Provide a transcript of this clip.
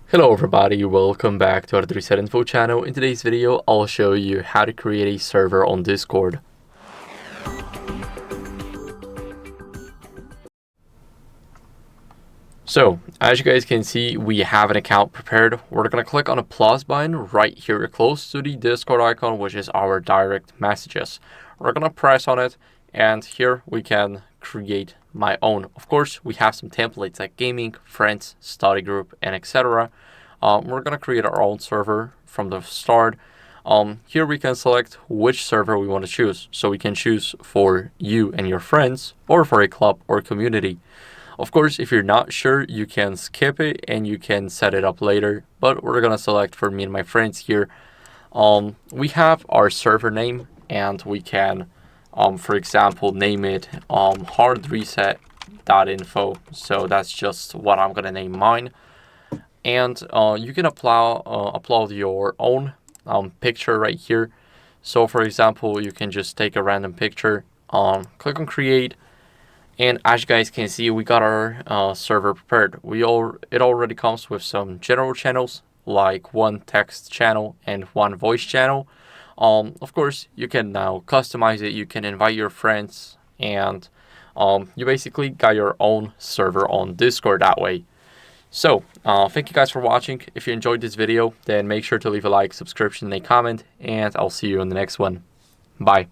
Hello everybody, welcome back to HardReset.Info channel. In today's video, I'll show you how to create a server on Discord. So, as you guys can see, we have an account prepared. We're going to click on a plus button right here close to the Discord icon, which is our direct messages. We're going to press on it, and here we can create my own. Of course, we have some templates like gaming, friends, study group, and etc. We're going to create our own server from the start. Here we can select which server we want to choose. So we can choose for you and your friends, or for a club or community. Of course, if you're not sure, you can skip it and you can set it up later, but we're gonna select for me and my friends here. We have our server name, and we can, for example, name it HardReset.Info. So that's just what I'm gonna name mine. And you can upload your own picture right here. So for example, you can just take a random picture, click on create. And as you guys can see, we got our server prepared. It already comes with some general channels, like one text channel and one voice channel. Of course, you can now customize it. You can invite your friends, and you basically got your own server on Discord that way. So, thank you guys for watching. If you enjoyed this video, then make sure to leave a like, subscription, and a comment, and I'll see you in the next one. Bye.